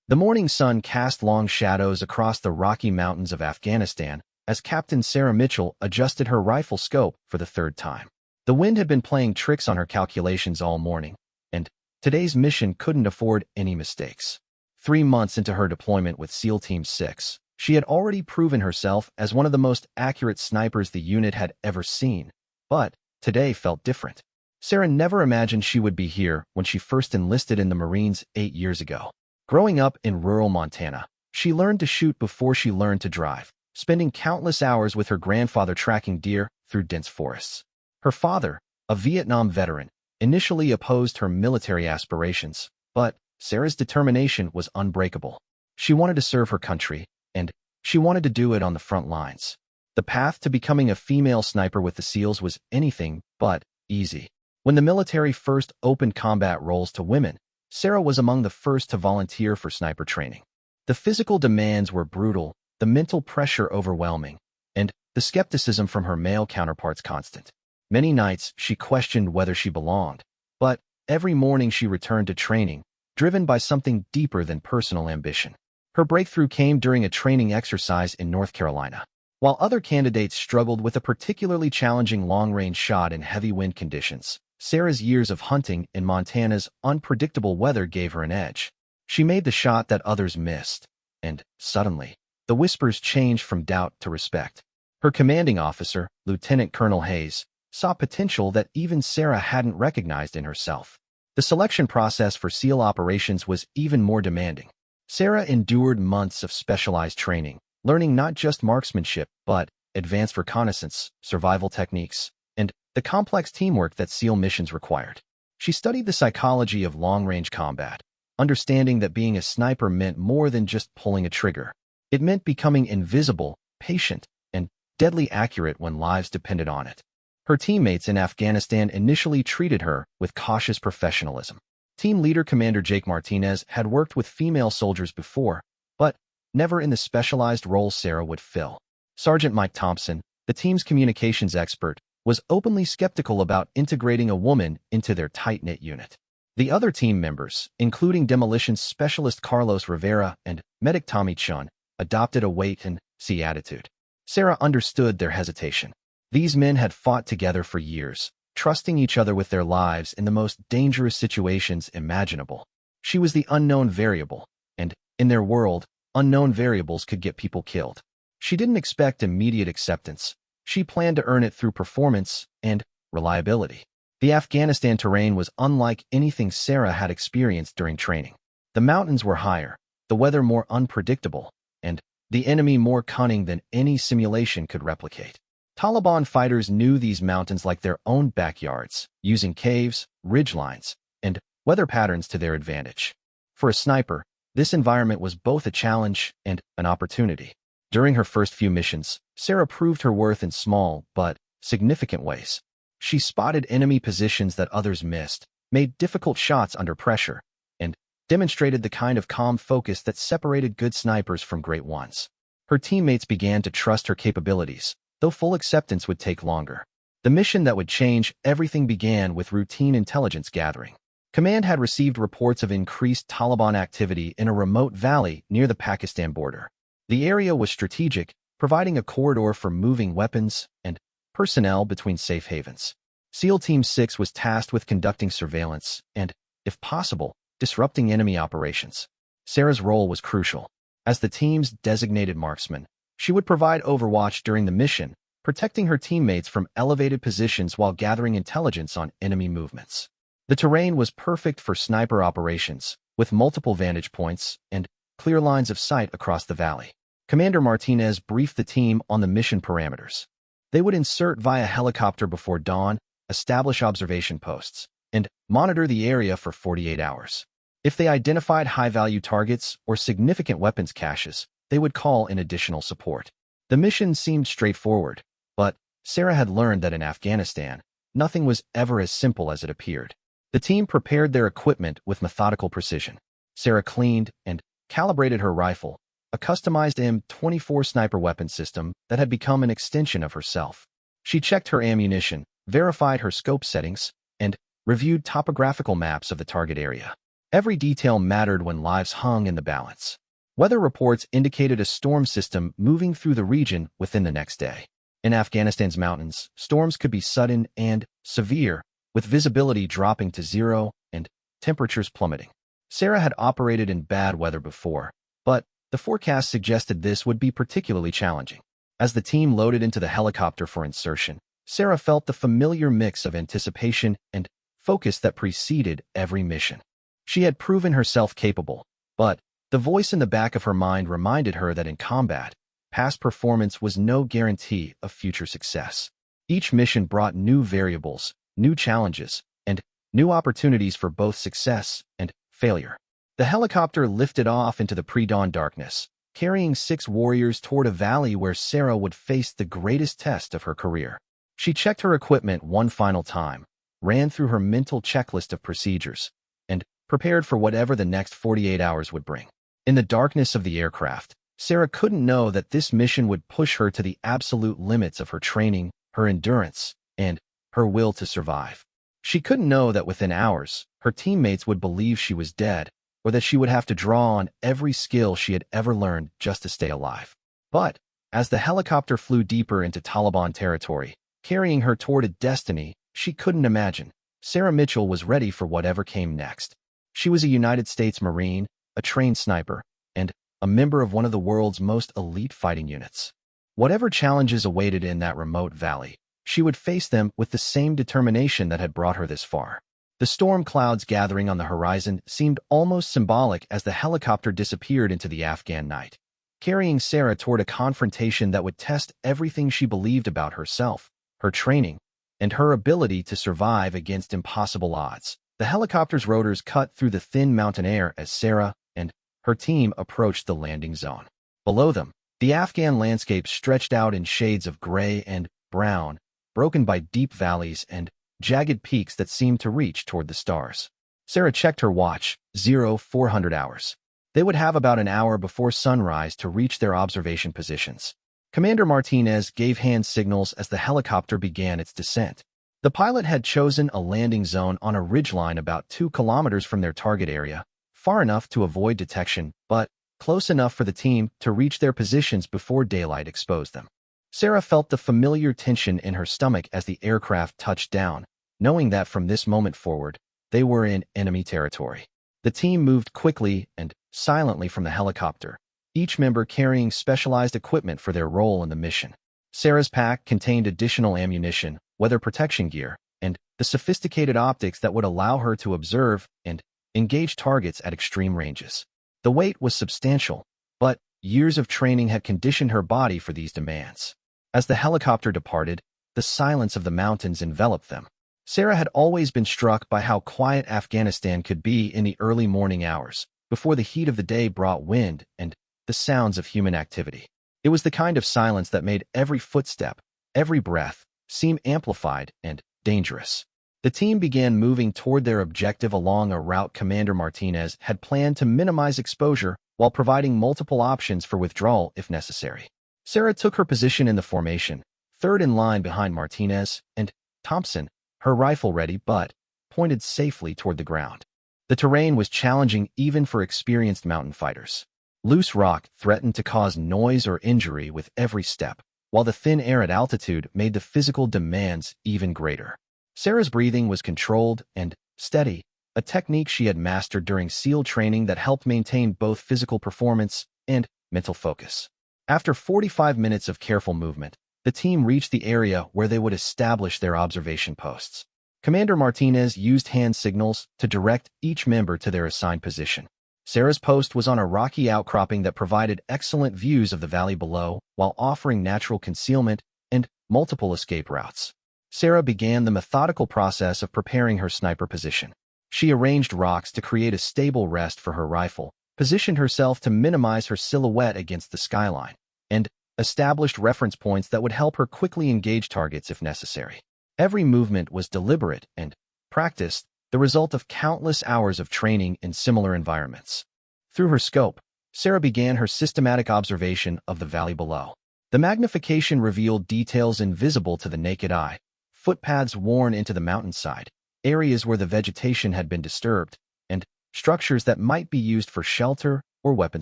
The morning sun cast long shadows across the Rocky Mountains of Afghanistan as Captain Sarah Mitchell adjusted her rifle scope for the third time. The wind had been playing tricks on her calculations all morning, and today's mission couldn't afford any mistakes. 3 months into her deployment with SEAL Team 6, she had already proven herself as one of the most accurate snipers the unit had ever seen. But today felt different. Sarah never imagined she would be here when she first enlisted in the Marines 8 years ago. Growing up in rural Montana, she learned to shoot before she learned to drive, spending countless hours with her grandfather tracking deer through dense forests. Her father, a Vietnam veteran, initially opposed her military aspirations, but Sarah's determination was unbreakable. She wanted to serve her country, and she wanted to do it on the front lines. The path to becoming a female sniper with the SEALs was anything but easy. When the military first opened combat roles to women, Sarah was among the first to volunteer for sniper training. The physical demands were brutal, the mental pressure overwhelming, and the skepticism from her male counterparts constant. Many nights she questioned whether she belonged, but every morning she returned to training, driven by something deeper than personal ambition. Her breakthrough came during a training exercise in North Carolina. While other candidates struggled with a particularly challenging long-range shot in heavy wind conditions, Sarah's years of hunting in Montana's unpredictable weather gave her an edge. She made the shot that others missed, and suddenly, the whispers changed from doubt to respect. Her commanding officer, Lieutenant Colonel Hayes, saw potential that even Sarah hadn't recognized in herself. The selection process for SEAL operations was even more demanding. Sarah endured months of specialized training, learning not just marksmanship, but advanced reconnaissance, survival techniques, and the complex teamwork that SEAL missions required. She studied the psychology of long-range combat, understanding that being a sniper meant more than just pulling a trigger. It meant becoming invisible, patient, and deadly accurate when lives depended on it. Her teammates in Afghanistan initially treated her with cautious professionalism. Team leader Commander Jake Martinez had worked with female soldiers before, but never in the specialized role Sarah would fill. Sergeant Mike Thompson, the team's communications expert, was openly skeptical about integrating a woman into their tight-knit unit. The other team members, including demolitions specialist Carlos Rivera and medic Tommy Chun, adopted a wait-and-see attitude. Sarah understood their hesitation. These men had fought together for years, trusting each other with their lives in the most dangerous situations imaginable. She was the unknown variable, and, in their world, unknown variables could get people killed. She didn't expect immediate acceptance. She planned to earn it through performance and reliability. The Afghanistan terrain was unlike anything Sarah had experienced during training. The mountains were higher, the weather more unpredictable, and the enemy more cunning than any simulation could replicate. Taliban fighters knew these mountains like their own backyards, using caves, ridgelines, and weather patterns to their advantage. For a sniper, this environment was both a challenge and an opportunity. During her first few missions, Sarah proved her worth in small but significant ways. She spotted enemy positions that others missed, made difficult shots under pressure, and demonstrated the kind of calm focus that separated good snipers from great ones. Her teammates began to trust her capabilities, though full acceptance would take longer. The mission that would change everything began with routine intelligence gathering. Command had received reports of increased Taliban activity in a remote valley near the Pakistan border. The area was strategic, providing a corridor for moving weapons and personnel between safe havens. SEAL Team 6 was tasked with conducting surveillance and, if possible, disrupting enemy operations. Sarah's role was crucial. As the team's designated marksman, she would provide overwatch during the mission, protecting her teammates from elevated positions while gathering intelligence on enemy movements. The terrain was perfect for sniper operations, with multiple vantage points and clear lines of sight across the valley. Commander Martinez briefed the team on the mission parameters. They would insert via helicopter before dawn, establish observation posts, and monitor the area for 48 hours. If they identified high-value targets or significant weapons caches, they would call in additional support. The mission seemed straightforward, but Sarah had learned that in Afghanistan, nothing was ever as simple as it appeared. The team prepared their equipment with methodical precision. Sarah cleaned and calibrated her rifle, a customized M24 sniper weapon system that had become an extension of herself. She checked her ammunition, verified her scope settings, and reviewed topographical maps of the target area. Every detail mattered when lives hung in the balance. Weather reports indicated a storm system moving through the region within the next day. In Afghanistan's mountains, storms could be sudden and severe, with visibility dropping to zero and temperatures plummeting. Sarah had operated in bad weather before, but the forecast suggested this would be particularly challenging. As the team loaded into the helicopter for insertion, Sarah felt the familiar mix of anticipation and focus that preceded every mission. She had proven herself capable, but the voice in the back of her mind reminded her that in combat, past performance was no guarantee of future success. Each mission brought new variables, new challenges, and new opportunities for both success and failure. The helicopter lifted off into the pre-dawn darkness, carrying 6 warriors toward a valley where Sarah would face the greatest test of her career. She checked her equipment one final time, ran through her mental checklist of procedures, and prepared for whatever the next 48 hours would bring. In the darkness of the aircraft, Sarah couldn't know that this mission would push her to the absolute limits of her training, her endurance, and her will to survive. She couldn't know that within hours, her teammates would believe she was dead, or that she would have to draw on every skill she had ever learned just to stay alive. But as the helicopter flew deeper into Taliban territory, carrying her toward a destiny she couldn't imagine, Sarah Mitchell was ready for whatever came next. She was a United States Marine, a trained sniper, and a member of one of the world's most elite fighting units. Whatever challenges awaited in that remote valley, she would face them with the same determination that had brought her this far. The storm clouds gathering on the horizon seemed almost symbolic as the helicopter disappeared into the Afghan night, carrying Sarah toward a confrontation that would test everything she believed about herself, her training, and her ability to survive against impossible odds. The helicopter's rotors cut through the thin mountain air as Sarah and her team approached the landing zone. Below them, the Afghan landscape stretched out in shades of gray and brown, broken by deep valleys and jagged peaks that seemed to reach toward the stars. Sarah checked her watch, 0400 hours. They would have about an hour before sunrise to reach their observation positions. Commander Martinez gave hand signals as the helicopter began its descent. The pilot had chosen a landing zone on a ridgeline about 2 kilometers from their target area, far enough to avoid detection, but close enough for the team to reach their positions before daylight exposed them. Sarah felt the familiar tension in her stomach as the aircraft touched down, knowing that from this moment forward, they were in enemy territory. The team moved quickly and silently from the helicopter, each member carrying specialized equipment for their role in the mission. Sarah's pack contained additional ammunition, weather protection gear, and the sophisticated optics that would allow her to observe and engage targets at extreme ranges. The weight was substantial, but years of training had conditioned her body for these demands. As the helicopter departed, the silence of the mountains enveloped them. Sarah had always been struck by how quiet Afghanistan could be in the early morning hours, before the heat of the day brought wind and the sounds of human activity. It was the kind of silence that made every footstep, every breath, seem amplified and dangerous. The team began moving toward their objective along a route Commander Martinez had planned to minimize exposure while providing multiple options for withdrawal if necessary. Sarah took her position in the formation, third in line behind Martinez and Thompson, her rifle ready but pointed safely toward the ground. The terrain was challenging even for experienced mountain fighters. Loose rock threatened to cause noise or injury with every step, while the thin air at altitude made the physical demands even greater. Sarah's breathing was controlled and steady, a technique she had mastered during SEAL training that helped maintain both physical performance and mental focus. After 45 minutes of careful movement, the team reached the area where they would establish their observation posts. Commander Martinez used hand signals to direct each member to their assigned position. Sarah's post was on a rocky outcropping that provided excellent views of the valley below while offering natural concealment and multiple escape routes. Sarah began the methodical process of preparing her sniper position. She arranged rocks to create a stable rest for her rifle, positioned herself to minimize her silhouette against the skyline, and established reference points that would help her quickly engage targets if necessary. Every movement was deliberate and practiced, the result of countless hours of training in similar environments. Through her scope, Sarah began her systematic observation of the valley below. The magnification revealed details invisible to the naked eye: footpaths worn into the mountainside, areas where the vegetation had been disturbed, and structures that might be used for shelter or weapon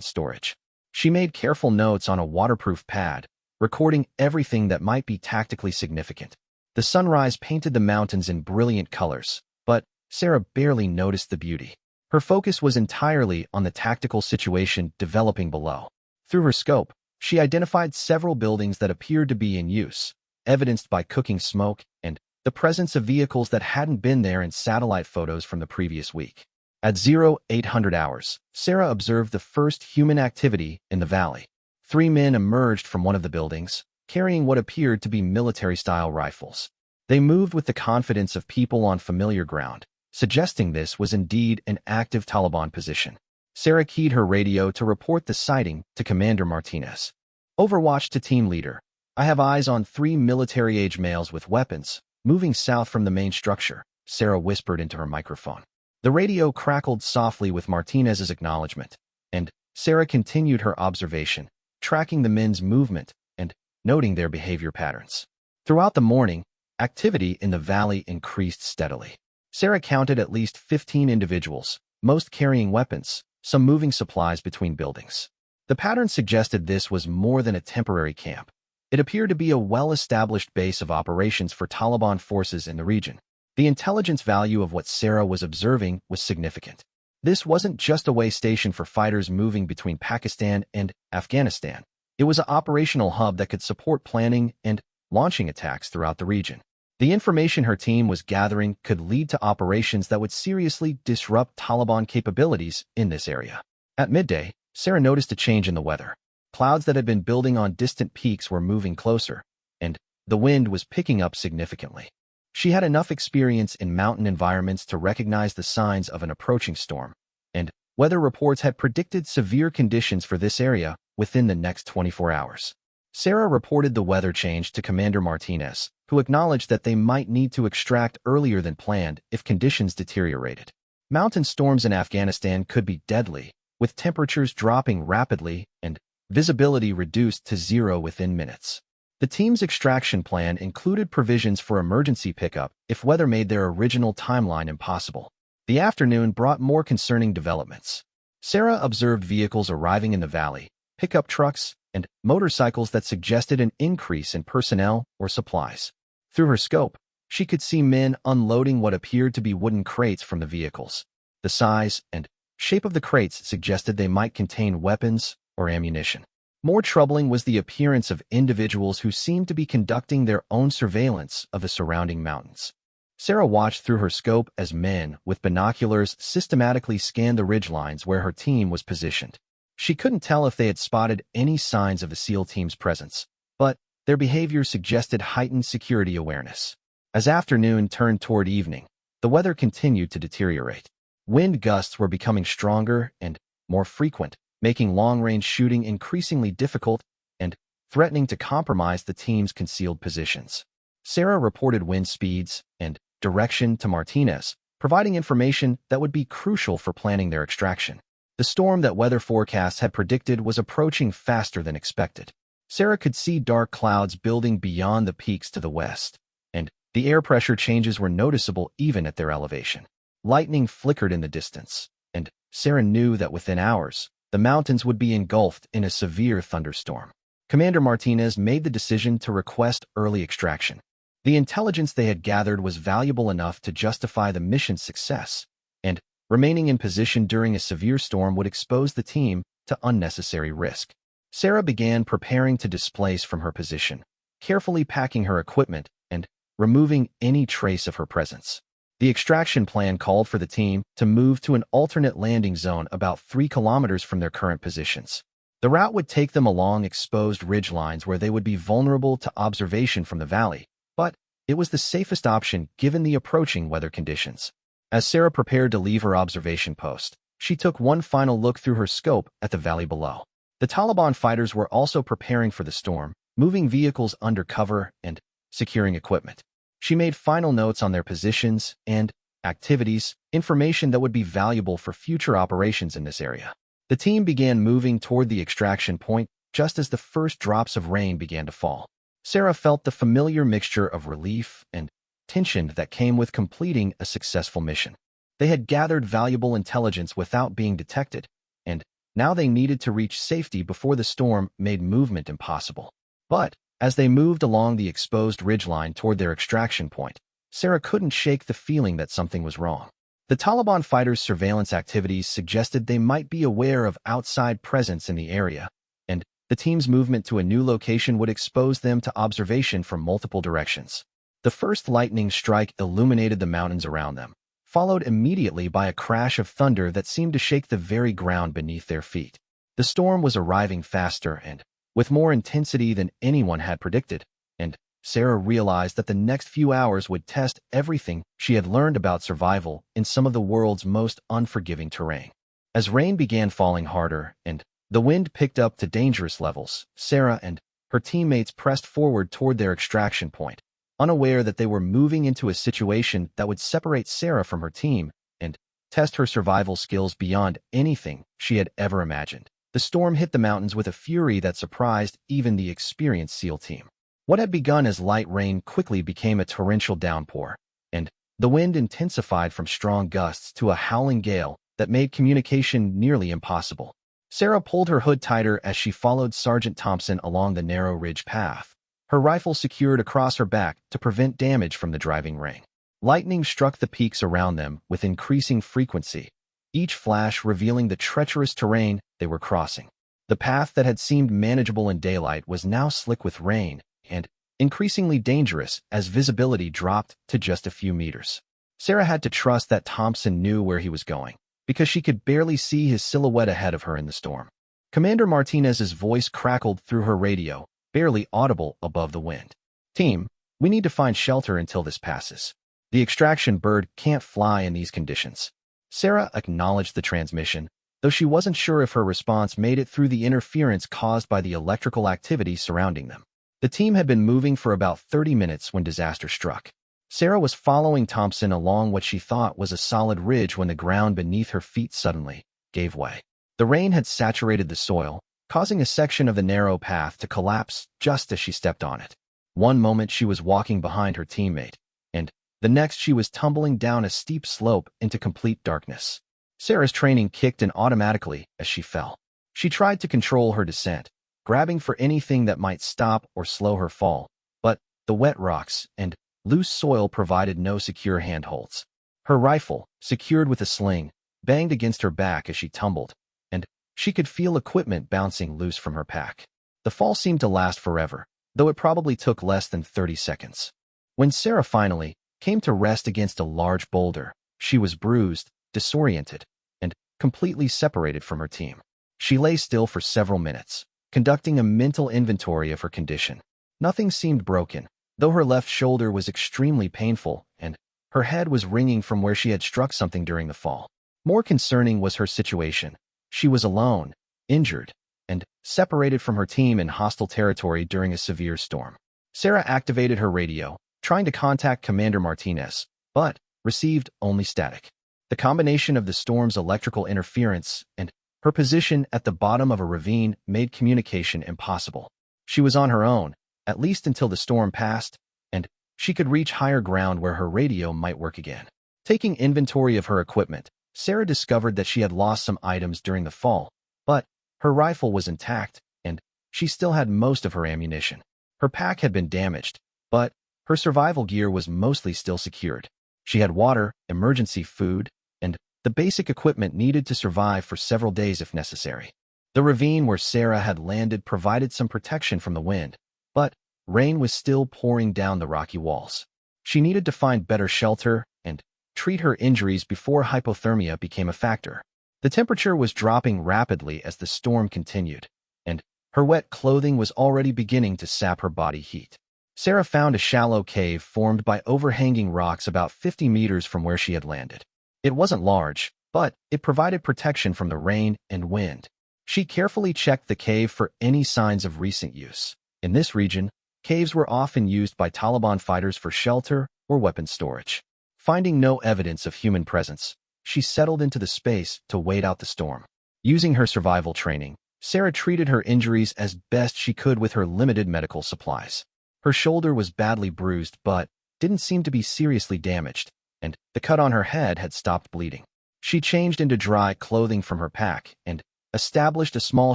storage. She made careful notes on a waterproof pad, recording everything that might be tactically significant. The sunrise painted the mountains in brilliant colors, but Sarah barely noticed the beauty. Her focus was entirely on the tactical situation developing below. Through her scope, she identified several buildings that appeared to be in use, evidenced by cooking smoke and the presence of vehicles that hadn't been there in satellite photos from the previous week. At 0800 hours, Sarah observed the first human activity in the valley. 3 men emerged from one of the buildings, carrying what appeared to be military-style rifles. They moved with the confidence of people on familiar ground, suggesting this was indeed an active Taliban position. Sarah keyed her radio to report the sighting to Commander Martinez. Overwatch to team leader. I have eyes on 3 military-age males with weapons, moving south from the main structure, Sarah whispered into her microphone. The radio crackled softly with Martinez's acknowledgement, and Sarah continued her observation, tracking the men's movement and noting their behavior patterns. Throughout the morning, activity in the valley increased steadily. Sarah counted at least 15 individuals, most carrying weapons, some moving supplies between buildings. The pattern suggested this was more than a temporary camp. It appeared to be a well-established base of operations for Taliban forces in the region. The intelligence value of what Sarah was observing was significant. This wasn't just a way station for fighters moving between Pakistan and Afghanistan. It was an operational hub that could support planning and launching attacks throughout the region. The information her team was gathering could lead to operations that would seriously disrupt Taliban capabilities in this area. At midday, Sarah noticed a change in the weather. Clouds that had been building on distant peaks were moving closer, and the wind was picking up significantly. She had enough experience in mountain environments to recognize the signs of an approaching storm, and weather reports had predicted severe conditions for this area within the next 24 hours. Sarah reported the weather change to Commander Martinez, who acknowledged that they might need to extract earlier than planned if conditions deteriorated. Mountain storms in Afghanistan could be deadly, with temperatures dropping rapidly and visibility reduced to 0 within minutes. The team's extraction plan included provisions for emergency pickup if weather made their original timeline impossible. The afternoon brought more concerning developments. Sarah observed vehicles arriving in the valley, pickup trucks, and motorcycles that suggested an increase in personnel or supplies. Through her scope, she could see men unloading what appeared to be wooden crates from the vehicles. The size and shape of the crates suggested they might contain weapons or ammunition. More troubling was the appearance of individuals who seemed to be conducting their own surveillance of the surrounding mountains. Sarah watched through her scope as men with binoculars systematically scanned the ridgelines where her team was positioned. She couldn't tell if they had spotted any signs of the SEAL team's presence, but their behavior suggested heightened security awareness. As afternoon turned toward evening, the weather continued to deteriorate. Wind gusts were becoming stronger and more frequent, making long-range shooting increasingly difficult and threatening to compromise the team's concealed positions. Sarah reported wind speeds and direction to Martinez, providing information that would be crucial for planning their extraction. The storm that weather forecasts had predicted was approaching faster than expected. Sarah could see dark clouds building beyond the peaks to the west, and the air pressure changes were noticeable even at their elevation. Lightning flickered in the distance, and Sarah knew that within hours, the mountains would be engulfed in a severe thunderstorm. Commander Martinez made the decision to request early extraction. The intelligence they had gathered was valuable enough to justify the mission's success, and remaining in position during a severe storm would expose the team to unnecessary risk. Sarah began preparing to displace from her position, carefully packing her equipment and removing any trace of her presence. The extraction plan called for the team to move to an alternate landing zone about 3 kilometers from their current positions. The route would take them along exposed ridgelines where they would be vulnerable to observation from the valley, but it was the safest option given the approaching weather conditions. As Sarah prepared to leave her observation post, she took one final look through her scope at the valley below. The Taliban fighters were also preparing for the storm, moving vehicles under cover and securing equipment. She made final notes on their positions and activities, information that would be valuable for future operations in this area. The team began moving toward the extraction point just as the first drops of rain began to fall. Sarah felt the familiar mixture of relief and tension that came with completing a successful mission. They had gathered valuable intelligence without being detected, and now they needed to reach safety before the storm made movement impossible. But as they moved along the exposed ridgeline toward their extraction point, Sarah couldn't shake the feeling that something was wrong. The Taliban fighters' surveillance activities suggested they might be aware of outside presence in the area, and the team's movement to a new location would expose them to observation from multiple directions. The first lightning strike illuminated the mountains around them, followed immediately by a crash of thunder that seemed to shake the very ground beneath their feet. The storm was arriving faster and with more intensity than anyone had predicted, and Sarah realized that the next few hours would test everything she had learned about survival in some of the world's most unforgiving terrain. As rain began falling harder and the wind picked up to dangerous levels, Sarah and her teammates pressed forward toward their extraction point, unaware that they were moving into a situation that would separate Sarah from her team and test her survival skills beyond anything she had ever imagined. The storm hit the mountains with a fury that surprised even the experienced SEAL team. What had begun as light rain quickly became a torrential downpour, and the wind intensified from strong gusts to a howling gale that made communication nearly impossible. Sarah pulled her hood tighter as she followed Sergeant Thompson along the narrow ridge path, her rifle secured across her back to prevent damage from the driving rain. Lightning struck the peaks around them with increasing frequency, each flash revealing the treacherous terrain they were crossing. The path that had seemed manageable in daylight was now slick with rain, and increasingly dangerous as visibility dropped to just a few meters. Sarah had to trust that Thompson knew where he was going, because she could barely see his silhouette ahead of her in the storm. Commander Martinez's voice crackled through her radio, barely audible above the wind. "Team, we need to find shelter until this passes. The extraction bird can't fly in these conditions." Sarah acknowledged the transmission, though she wasn't sure if her response made it through the interference caused by the electrical activity surrounding them. The team had been moving for about 30 minutes when disaster struck. Sarah was following Thompson along what she thought was a solid ridge when the ground beneath her feet suddenly gave way. The rain had saturated the soil, causing a section of the narrow path to collapse just as she stepped on it. One moment she was walking behind her teammate, and the next she was tumbling down a steep slope into complete darkness. Sarah's training kicked in automatically as she fell. She tried to control her descent, grabbing for anything that might stop or slow her fall, but the wet rocks and loose soil provided no secure handholds. Her rifle, secured with a sling, banged against her back as she tumbled, and she could feel equipment bouncing loose from her pack. The fall seemed to last forever, though it probably took less than 30 seconds. When Sarah finally came to rest against a large boulder, she was bruised, disoriented, and completely separated from her team. She lay still for several minutes, conducting a mental inventory of her condition. Nothing seemed broken, though her left shoulder was extremely painful and her head was ringing from where she had struck something during the fall. More concerning was her situation. She was alone, injured, and separated from her team in hostile territory during a severe storm. Sarah activated her radio, trying to contact Commander Martinez, but received only static. The combination of the storm's electrical interference and her position at the bottom of a ravine made communication impossible. She was on her own, at least until the storm passed, and she could reach higher ground where her radio might work again. Taking inventory of her equipment, Sarah discovered that she had lost some items during the fall, but her rifle was intact, and she still had most of her ammunition. Her pack had been damaged, but her survival gear was mostly still secured. She had water, emergency food, and the basic equipment needed to survive for several days if necessary. The ravine where Sarah had landed provided some protection from the wind, but rain was still pouring down the rocky walls. She needed to find better shelter and treat her injuries before hypothermia became a factor. The temperature was dropping rapidly as the storm continued, and her wet clothing was already beginning to sap her body heat. Sarah found a shallow cave formed by overhanging rocks about 50 meters from where she had landed. It wasn't large, but it provided protection from the rain and wind. She carefully checked the cave for any signs of recent use. In this region, caves were often used by Taliban fighters for shelter or weapon storage. Finding no evidence of human presence, she settled into the space to wait out the storm. Using her survival training, Sarah treated her injuries as best she could with her limited medical supplies. Her shoulder was badly bruised but didn't seem to be seriously damaged, and the cut on her head had stopped bleeding. She changed into dry clothing from her pack and established a small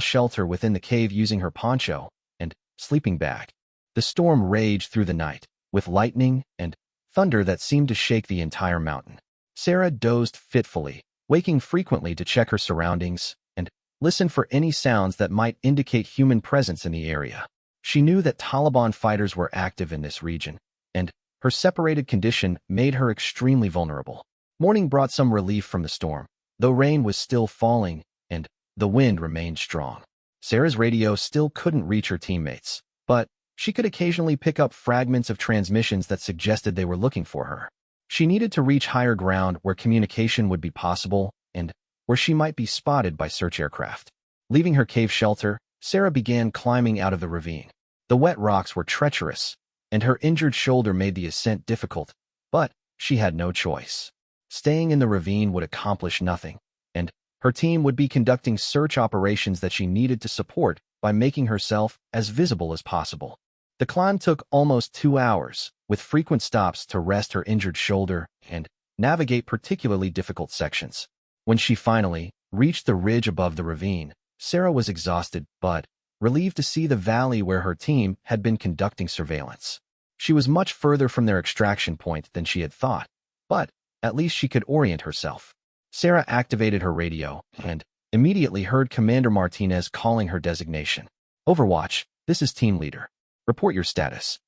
shelter within the cave using her poncho and sleeping bag. The storm raged through the night, with lightning and thunder that seemed to shake the entire mountain. Sarah dozed fitfully, waking frequently to check her surroundings and listen for any sounds that might indicate human presence in the area. She knew that Taliban fighters were active in this region, and her separated condition made her extremely vulnerable. Morning brought some relief from the storm, though rain was still falling and the wind remained strong. Sarah's radio still couldn't reach her teammates, but she could occasionally pick up fragments of transmissions that suggested they were looking for her. She needed to reach higher ground where communication would be possible and where she might be spotted by search aircraft. Leaving her cave shelter, Sarah began climbing out of the ravine. The wet rocks were treacherous, and her injured shoulder made the ascent difficult, but she had no choice. Staying in the ravine would accomplish nothing, and her team would be conducting search operations that she needed to support by making herself as visible as possible. The climb took almost 2 hours, with frequent stops to rest her injured shoulder and navigate particularly difficult sections. When she finally reached the ridge above the ravine, Sarah was exhausted but relieved to see the valley where her team had been conducting surveillance. She was much further from their extraction point than she had thought, but at least she could orient herself. Sarah activated her radio and immediately heard Commander Martinez calling her designation. "Overwatch, this is Team Leader. Report your status."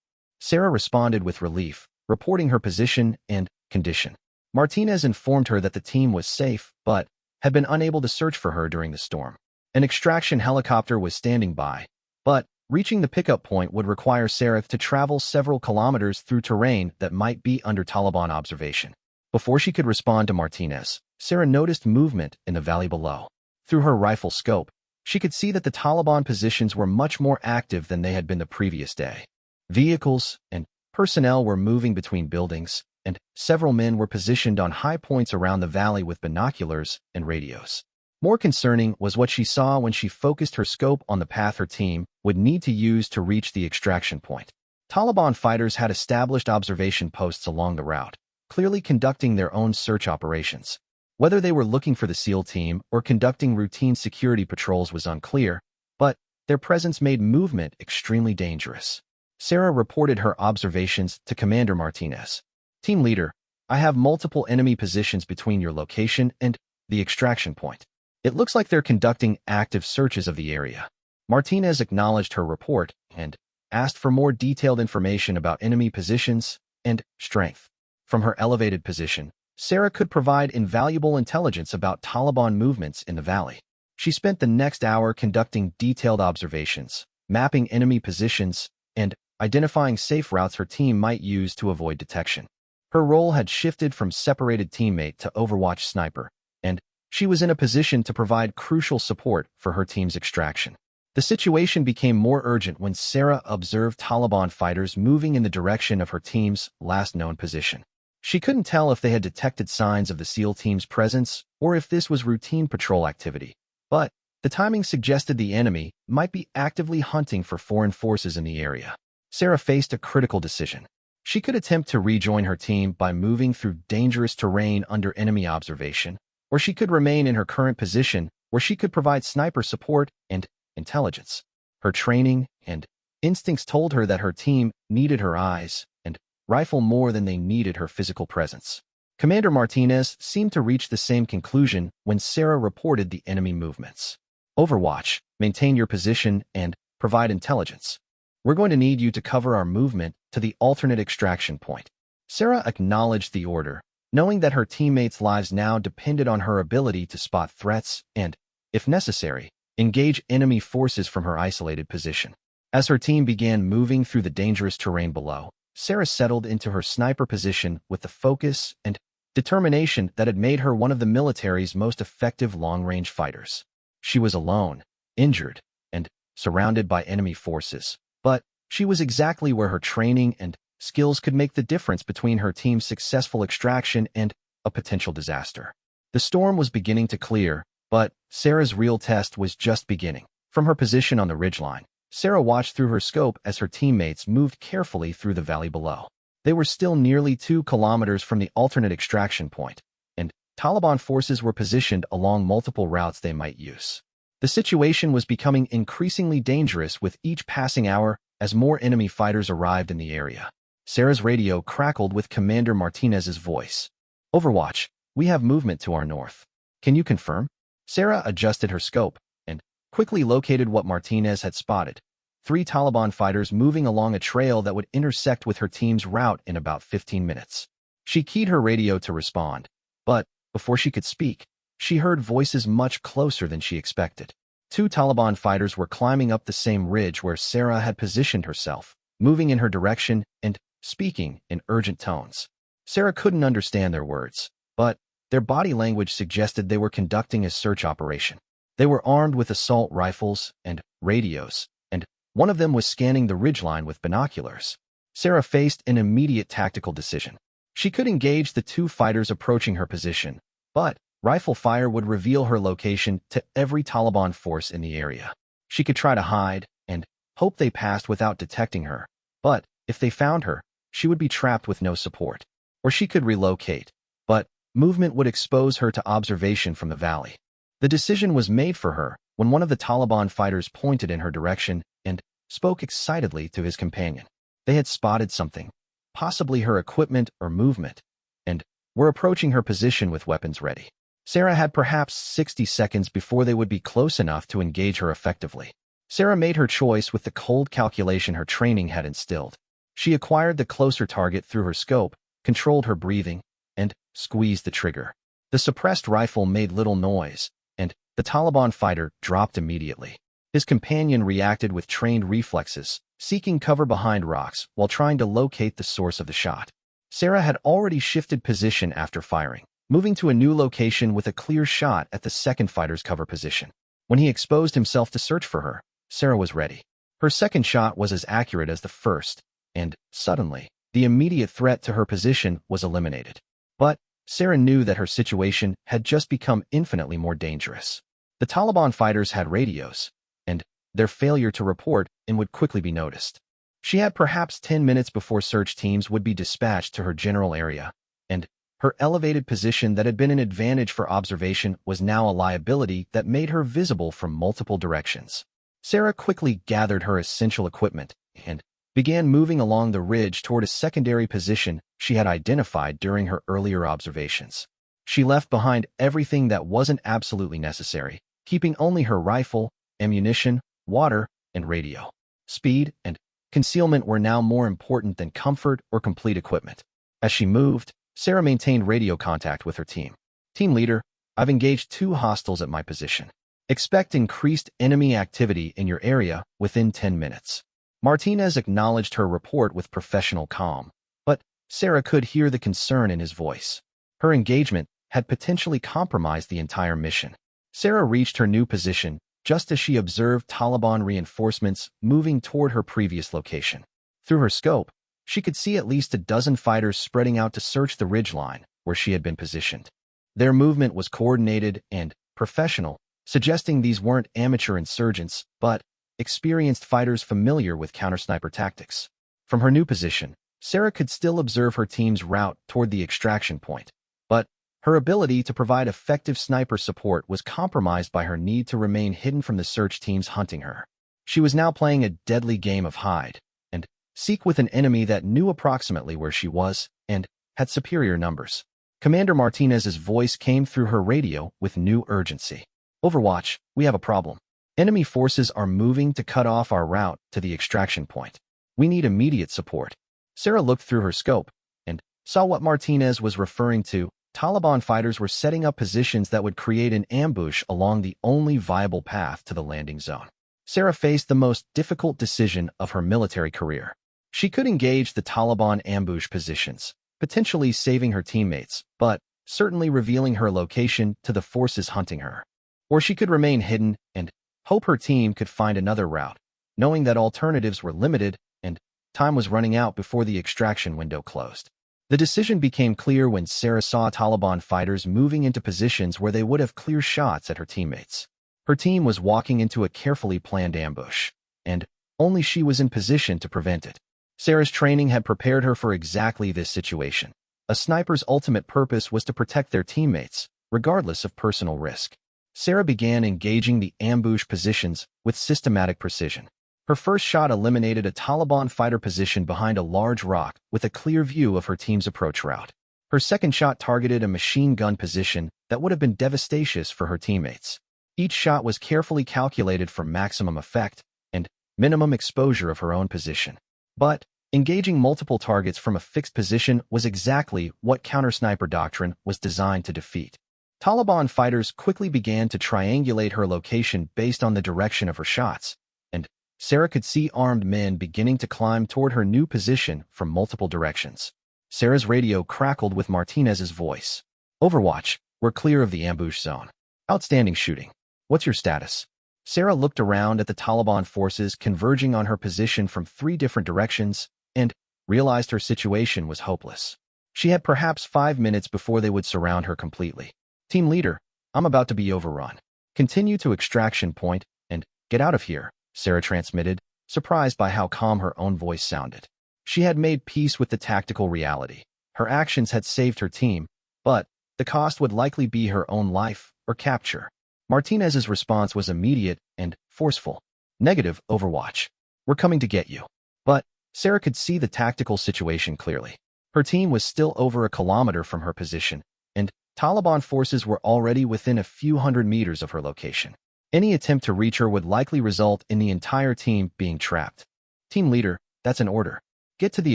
Sarah responded with relief, reporting her position and condition. Martinez informed her that the team was safe, but had been unable to search for her during the storm. An extraction helicopter was standing by, but reaching the pickup point would require Sarah to travel several kilometers through terrain that might be under Taliban observation. Before she could respond to Martinez, Sarah noticed movement in the valley below. Through her rifle scope, she could see that the Taliban positions were much more active than they had been the previous day. Vehicles and personnel were moving between buildings, and several men were positioned on high points around the valley with binoculars and radios. More concerning was what she saw when she focused her scope on the path her team would need to use to reach the extraction point. Taliban fighters had established observation posts along the route, clearly conducting their own search operations. Whether they were looking for the SEAL team or conducting routine security patrols was unclear, but their presence made movement extremely dangerous. Sarah reported her observations to Commander Martinez. "Team Leader, I have multiple enemy positions between your location and the extraction point. It looks like they're conducting active searches of the area." Martinez acknowledged her report and asked for more detailed information about enemy positions and strength. From her elevated position, Sarah could provide invaluable intelligence about Taliban movements in the valley. She spent the next hour conducting detailed observations, mapping enemy positions, and identifying safe routes her team might use to avoid detection. Her role had shifted from separated teammate to Overwatch sniper, and she was in a position to provide crucial support for her team's extraction. The situation became more urgent when Sarah observed Taliban fighters moving in the direction of her team's last known position. She couldn't tell if they had detected signs of the SEAL team's presence or if this was routine patrol activity, but the timing suggested the enemy might be actively hunting for foreign forces in the area. Sarah faced a critical decision. She could attempt to rejoin her team by moving through dangerous terrain under enemy observation, or she could remain in her current position where she could provide sniper support and intelligence. Her training and instincts told her that her team needed her eyes and rifle more than they needed her physical presence. Commander Martinez seemed to reach the same conclusion when Sarah reported the enemy movements. "Overwatch, maintain your position and provide intelligence. We're going to need you to cover our movement to the alternate extraction point." Sarah acknowledged the order, knowing that her teammates' lives now depended on her ability to spot threats and, if necessary, engage enemy forces from her isolated position. As her team began moving through the dangerous terrain below, Sarah settled into her sniper position with the focus and determination that had made her one of the military's most effective long-range fighters. She was alone, injured, and surrounded by enemy forces, but she was exactly where her training and skills could make the difference between her team's successful extraction and a potential disaster. The storm was beginning to clear, but Sarah's real test was just beginning. From her position on the ridgeline, Sarah watched through her scope as her teammates moved carefully through the valley below. They were still nearly 2 kilometers from the alternate extraction point, and Taliban forces were positioned along multiple routes they might use. The situation was becoming increasingly dangerous with each passing hour as more enemy fighters arrived in the area. Sarah's radio crackled with Commander Martinez's voice. "Overwatch, we have movement to our north. Can you confirm?" Sarah adjusted her scope and quickly located what Martinez had spotted: 3 Taliban fighters moving along a trail that would intersect with her team's route in about 15 minutes. She keyed her radio to respond, but before she could speak, she heard voices much closer than she expected. 2 Taliban fighters were climbing up the same ridge where Sarah had positioned herself, moving in her direction and speaking in urgent tones. Sarah couldn't understand their words, but their body language suggested they were conducting a search operation. They were armed with assault rifles and radios, and one of them was scanning the ridgeline with binoculars. Sarah faced an immediate tactical decision. She could engage the 2 fighters approaching her position, but rifle fire would reveal her location to every Taliban force in the area. She could try to hide and hope they passed without detecting her, but if they found her, she would be trapped with no support. Or she could relocate, but movement would expose her to observation from the valley. The decision was made for her when one of the Taliban fighters pointed in her direction and spoke excitedly to his companion. They had spotted something, possibly her equipment or movement, and were approaching her position with weapons ready. Sarah had perhaps 60 seconds before they would be close enough to engage her effectively. Sarah made her choice with the cold calculation her training had instilled. She acquired the closer target through her scope, controlled her breathing, and squeezed the trigger. The suppressed rifle made little noise, and the Taliban fighter dropped immediately. His companion reacted with trained reflexes, seeking cover behind rocks while trying to locate the source of the shot. Sarah had already shifted position after firing, moving to a new location with a clear shot at the second fighter's cover position. When he exposed himself to search for her, Sarah was ready. Her second shot was as accurate as the first, and suddenly, the immediate threat to her position was eliminated. But Sarah knew that her situation had just become infinitely more dangerous. The Taliban fighters had radios, and their failure to report in would quickly be noticed. She had perhaps 10 minutes before search teams would be dispatched to her general area, and her elevated position that had been an advantage for observation was now a liability that made her visible from multiple directions. Sarah quickly gathered her essential equipment and began moving along the ridge toward a secondary position she had identified during her earlier observations. She left behind everything that wasn't absolutely necessary, keeping only her rifle, ammunition, water, and radio. Speed and concealment were now more important than comfort or complete equipment. As she moved, Sarah maintained radio contact with her team. "Team leader, I've engaged 2 hostiles at my position. Expect increased enemy activity in your area within 10 minutes. Martinez acknowledged her report with professional calm, but Sarah could hear the concern in his voice. Her engagement had potentially compromised the entire mission. Sarah reached her new position just as she observed Taliban reinforcements moving toward her previous location. Through her scope, she could see at least a dozen fighters spreading out to search the ridgeline where she had been positioned. Their movement was coordinated and professional, suggesting these weren't amateur insurgents, but experienced fighters familiar with counter-sniper tactics. From her new position, Sarah could still observe her team's route toward the extraction point, but her ability to provide effective sniper support was compromised by her need to remain hidden from the search teams hunting her. She was now playing a deadly game of hide and seek with an enemy that knew approximately where she was and had superior numbers. Commander Martinez's voice came through her radio with new urgency. "Overwatch, we have a problem. Enemy forces are moving to cut off our route to the extraction point. We need immediate support." Sarah looked through her scope and saw what Martinez was referring to. Taliban fighters were setting up positions that would create an ambush along the only viable path to the landing zone. Sarah faced the most difficult decision of her military career. She could engage the Taliban ambush positions, potentially saving her teammates, but certainly revealing her location to the forces hunting her. Or she could remain hidden and hope her team could find another route, knowing that alternatives were limited and time was running out before the extraction window closed. The decision became clear when Sarah saw Taliban fighters moving into positions where they would have clear shots at her teammates. Her team was walking into a carefully planned ambush, and only she was in position to prevent it. Sarah's training had prepared her for exactly this situation. A sniper's ultimate purpose was to protect their teammates, regardless of personal risk. Sarah began engaging the ambush positions with systematic precision. Her first shot eliminated a Taliban fighter position behind a large rock with a clear view of her team's approach route. Her second shot targeted a machine gun position that would have been devastating for her teammates. Each shot was carefully calculated for maximum effect and minimum exposure of her own position. But engaging multiple targets from a fixed position was exactly what counter-sniper doctrine was designed to defeat. Taliban fighters quickly began to triangulate her location based on the direction of her shots, and Sarah could see armed men beginning to climb toward her new position from multiple directions. Sarah's radio crackled with Martinez's voice. "Overwatch, we're clear of the ambush zone. Outstanding shooting. What's your status?" Sarah looked around at the Taliban forces converging on her position from 3 different directions and realized her situation was hopeless. She had perhaps 5 minutes before they would surround her completely. "Team leader, I'm about to be overrun. Continue to extraction point and get out of here," Sarah transmitted, surprised by how calm her own voice sounded. She had made peace with the tactical reality. Her actions had saved her team, but the cost would likely be her own life or capture. Martinez's response was immediate and forceful. "Negative, Overwatch. We're coming to get you." But Sarah could see the tactical situation clearly. Her team was still over a kilometer from her position, and Taliban forces were already within a few hundred meters of her location. Any attempt to reach her would likely result in the entire team being trapped. "Team leader, that's an order. Get to the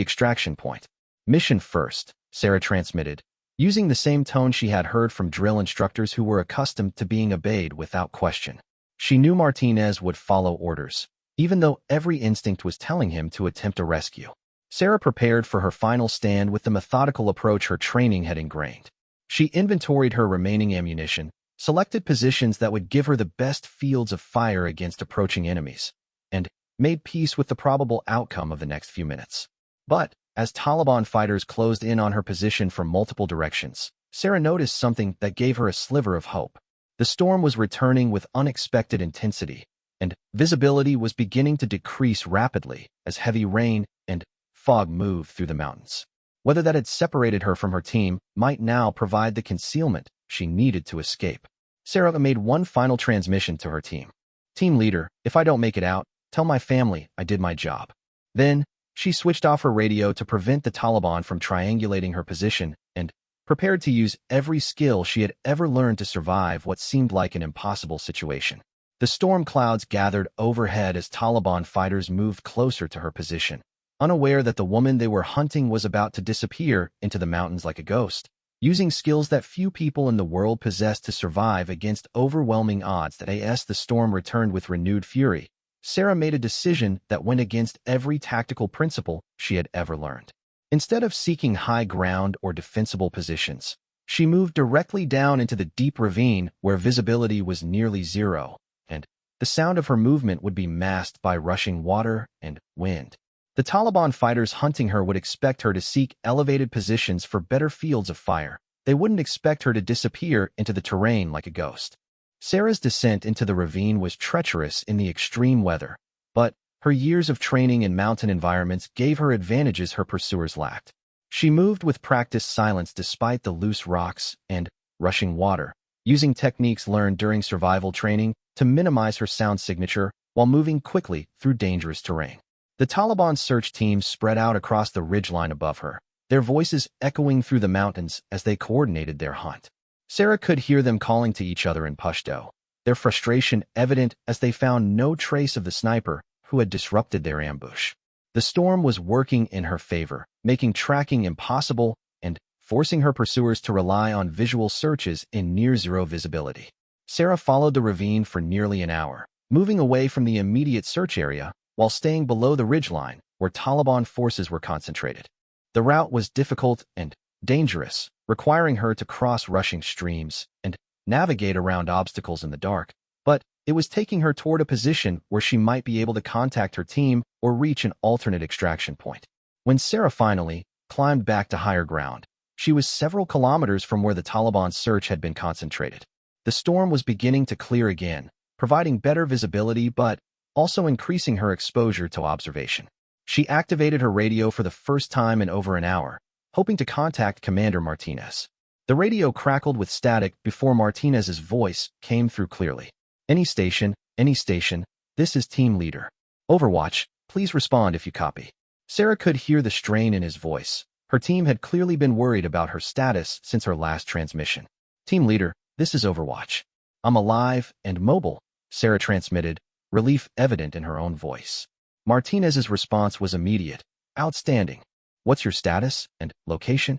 extraction point." "Mission first," Sarah transmitted, using the same tone she had heard from drill instructors who were accustomed to being obeyed without question. She knew Martinez would follow orders, even though every instinct was telling him to attempt a rescue. Sarah prepared for her final stand with the methodical approach her training had ingrained. She inventoried her remaining ammunition, selected positions that would give her the best fields of fire against approaching enemies, and made peace with the probable outcome of the next few minutes. But as Taliban fighters closed in on her position from multiple directions, Sarah noticed something that gave her a sliver of hope. The storm was returning with unexpected intensity, and visibility was beginning to decrease rapidly as heavy rain and fog moved through the mountains. Whether that had separated her from her team might now provide the concealment she needed to escape. Sarah made one final transmission to her team. "Team leader, if I don't make it out, tell my family I did my job." Then, she switched off her radio to prevent the Taliban from triangulating her position and prepared to use every skill she had ever learned to survive what seemed like an impossible situation. The storm clouds gathered overhead as Taliban fighters moved closer to her position, unaware that the woman they were hunting was about to disappear into the mountains like a ghost. Using skills that few people in the world possessed to survive against overwhelming odds, the storm returned with renewed fury. Sarah made a decision that went against every tactical principle she had ever learned. Instead of seeking high ground or defensible positions, she moved directly down into the deep ravine where visibility was nearly zero, and the sound of her movement would be masked by rushing water and wind. The Taliban fighters hunting her would expect her to seek elevated positions for better fields of fire. They wouldn't expect her to disappear into the terrain like a ghost. Sarah's descent into the ravine was treacherous in the extreme weather, but her years of training in mountain environments gave her advantages her pursuers lacked. She moved with practiced silence despite the loose rocks and rushing water, using techniques learned during survival training to minimize her sound signature while moving quickly through dangerous terrain. The Taliban search teams spread out across the ridgeline above her, their voices echoing through the mountains as they coordinated their hunt. Sarah could hear them calling to each other in Pashto, their frustration evident as they found no trace of the sniper who had disrupted their ambush. The storm was working in her favor, making tracking impossible and forcing her pursuers to rely on visual searches in near-zero visibility. Sarah followed the ravine for nearly an hour, moving away from the immediate search area while staying below the ridgeline where Taliban forces were concentrated. The route was difficult and dangerous, requiring her to cross rushing streams and navigate around obstacles in the dark, but it was taking her toward a position where she might be able to contact her team or reach an alternate extraction point. When Sarah finally climbed back to higher ground, she was several kilometers from where the Taliban search had been concentrated. The storm was beginning to clear again, providing better visibility but also increasing her exposure to observation. She activated her radio for the first time in over an hour, hoping to contact Commander Martinez. The radio crackled with static before Martinez's voice came through clearly. Any station, this is Team Leader. Overwatch, please respond if you copy. Sarah could hear the strain in his voice. Her team had clearly been worried about her status since her last transmission. Team Leader, this is Overwatch. I'm alive and mobile, Sarah transmitted, relief evident in her own voice. Martinez's response was immediate. Outstanding. What's your status and location?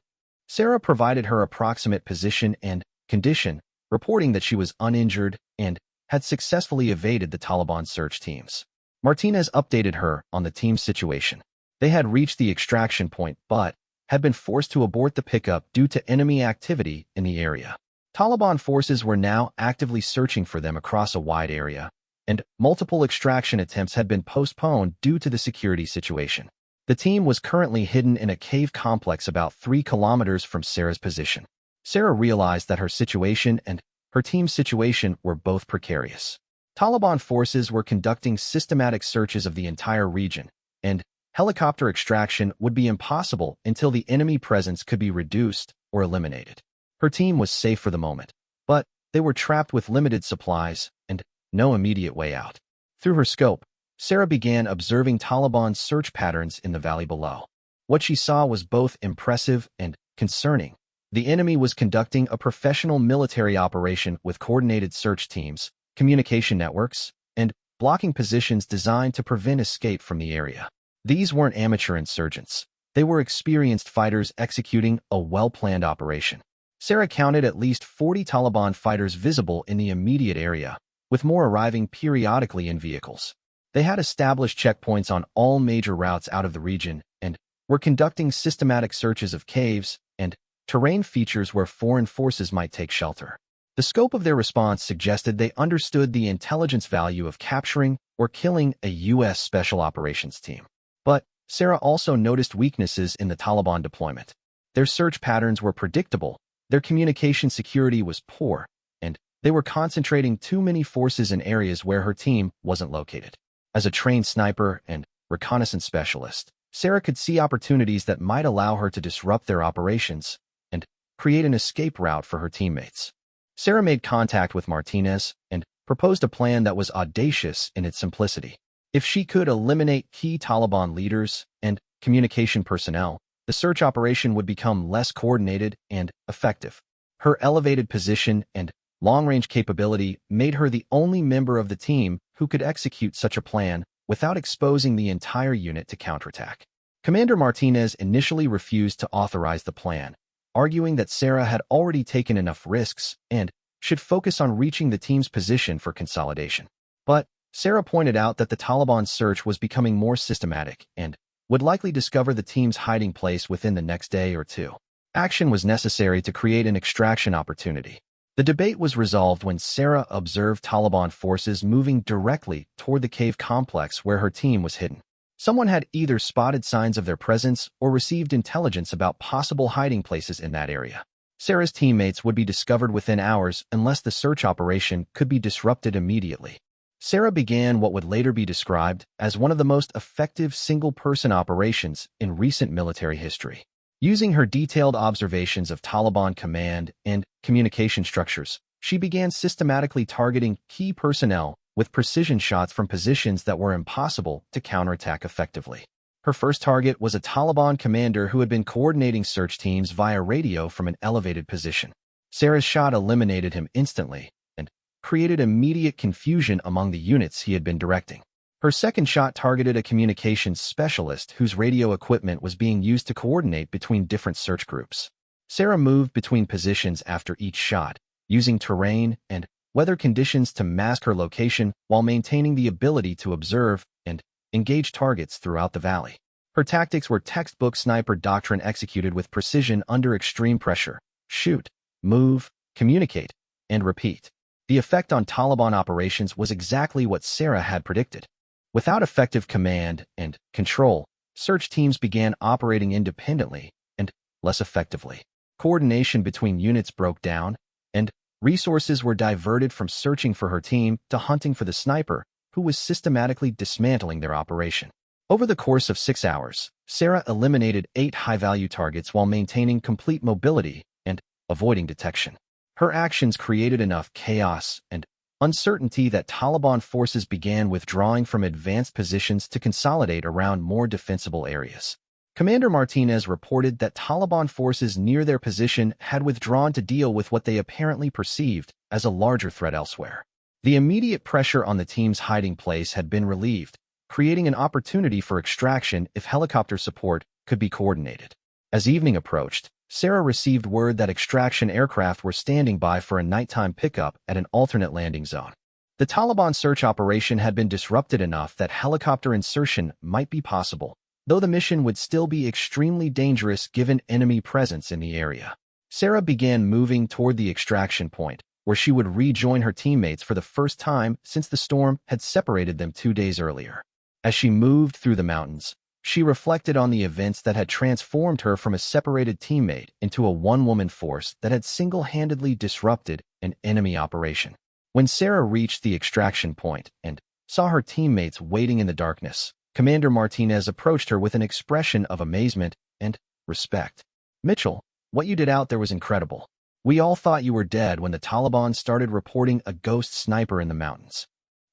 Sarah provided her approximate position and condition, reporting that she was uninjured and had successfully evaded the Taliban search teams. Martinez updated her on the team's situation. They had reached the extraction point but had been forced to abort the pickup due to enemy activity in the area. Taliban forces were now actively searching for them across a wide area, and multiple extraction attempts had been postponed due to the security situation. The team was currently hidden in a cave complex about 3 kilometers from Sarah's position. Sarah realized that her situation and her team's situation were both precarious. Taliban forces were conducting systematic searches of the entire region, and helicopter extraction would be impossible until the enemy presence could be reduced or eliminated. Her team was safe for the moment, but they were trapped with limited supplies and no immediate way out. Through her scope, Sarah began observing Taliban search patterns in the valley below. What she saw was both impressive and concerning. The enemy was conducting a professional military operation with coordinated search teams, communication networks, and blocking positions designed to prevent escape from the area. These weren't amateur insurgents. They were experienced fighters executing a well-planned operation. Sarah counted at least 40 Taliban fighters visible in the immediate area, with more arriving periodically in vehicles. They had established checkpoints on all major routes out of the region and were conducting systematic searches of caves and terrain features where foreign forces might take shelter. The scope of their response suggested they understood the intelligence value of capturing or killing a U.S. Special Operations team. But Sarah also noticed weaknesses in the Taliban deployment. Their search patterns were predictable, their communication security was poor, and they were concentrating too many forces in areas where her team wasn't located. As a trained sniper and reconnaissance specialist, Sarah could see opportunities that might allow her to disrupt their operations and create an escape route for her teammates. Sarah made contact with Martinez and proposed a plan that was audacious in its simplicity. If she could eliminate key Taliban leaders and communication personnel, the search operation would become less coordinated and effective. Her elevated position and long-range capability made her the only member of the team who could execute such a plan without exposing the entire unit to counterattack. Commander Martinez initially refused to authorize the plan, arguing that Sarah had already taken enough risks and should focus on reaching the team's position for consolidation. But Sarah pointed out that the Taliban search was becoming more systematic and would likely discover the team's hiding place within the next day or two. Action was necessary to create an extraction opportunity. The debate was resolved when Sarah observed Taliban forces moving directly toward the cave complex where her team was hidden. Someone had either spotted signs of their presence or received intelligence about possible hiding places in that area. Sarah's teammates would be discovered within hours unless the search operation could be disrupted immediately. Sarah began what would later be described as one of the most effective single-person operations in recent military history. Using her detailed observations of Taliban command and communication structures, she began systematically targeting key personnel with precision shots from positions that were impossible to counterattack effectively. Her first target was a Taliban commander who had been coordinating search teams via radio from an elevated position. Sarah's shot eliminated him instantly and created immediate confusion among the units he had been directing. Her second shot targeted a communications specialist whose radio equipment was being used to coordinate between different search groups. Sarah moved between positions after each shot, using terrain and weather conditions to mask her location while maintaining the ability to observe and engage targets throughout the valley. Her tactics were textbook sniper doctrine executed with precision under extreme pressure: shoot, move, communicate, and repeat. The effect on Taliban operations was exactly what Sarah had predicted. Without effective command and control, search teams began operating independently and less effectively. Coordination between units broke down, and resources were diverted from searching for her team to hunting for the sniper, who was systematically dismantling their operation. Over the course of 6 hours, Sarah eliminated 8 high-value targets while maintaining complete mobility and avoiding detection. Her actions created enough chaos and uncertainty that Taliban forces began withdrawing from advanced positions to consolidate around more defensible areas. Commander Martinez reported that Taliban forces near their position had withdrawn to deal with what they apparently perceived as a larger threat elsewhere. The immediate pressure on the team's hiding place had been relieved, creating an opportunity for extraction if helicopter support could be coordinated. As evening approached, Sarah received word that extraction aircraft were standing by for a nighttime pickup at an alternate landing zone. The Taliban search operation had been disrupted enough that helicopter insertion might be possible, though the mission would still be extremely dangerous given enemy presence in the area. Sarah began moving toward the extraction point, where she would rejoin her teammates for the first time since the storm had separated them 2 days earlier. As she moved through the mountains, she reflected on the events that had transformed her from a separated teammate into a one-woman force that had single-handedly disrupted an enemy operation. When Sarah reached the extraction point and saw her teammates waiting in the darkness, Commander Martinez approached her with an expression of amazement and respect. "Mitchell, what you did out there was incredible. We all thought you were dead when the Taliban started reporting a ghost sniper in the mountains."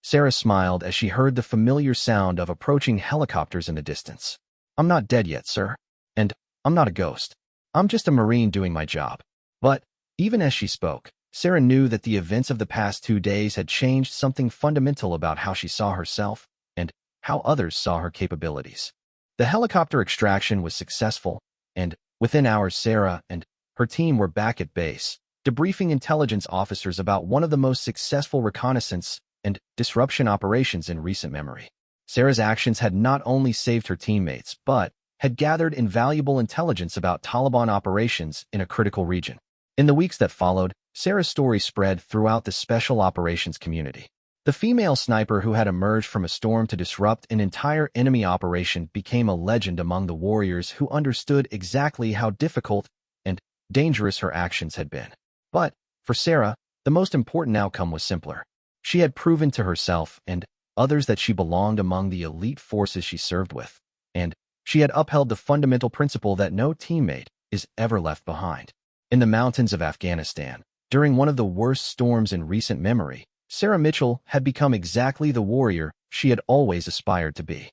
Sarah smiled as she heard the familiar sound of approaching helicopters in the distance. "I'm not dead yet, sir. And I'm not a ghost. I'm just a Marine doing my job." But even as she spoke, Sarah knew that the events of the past 2 days had changed something fundamental about how she saw herself and how others saw her capabilities. The helicopter extraction was successful, and within hours Sarah and her team were back at base, debriefing intelligence officers about one of the most successful reconnaissance and disruption operations in recent memory. Sarah's actions had not only saved her teammates, but had gathered invaluable intelligence about Taliban operations in a critical region. In the weeks that followed, Sarah's story spread throughout the special operations community. The female sniper who had emerged from a storm to disrupt an entire enemy operation became a legend among the warriors who understood exactly how difficult and dangerous her actions had been. But, for Sarah, the most important outcome was simpler. She had proven to herself and others that she belonged among the elite forces she served with, and she had upheld the fundamental principle that no teammate is ever left behind. In the mountains of Afghanistan, during one of the worst storms in recent memory, Sarah Mitchell had become exactly the warrior she had always aspired to be.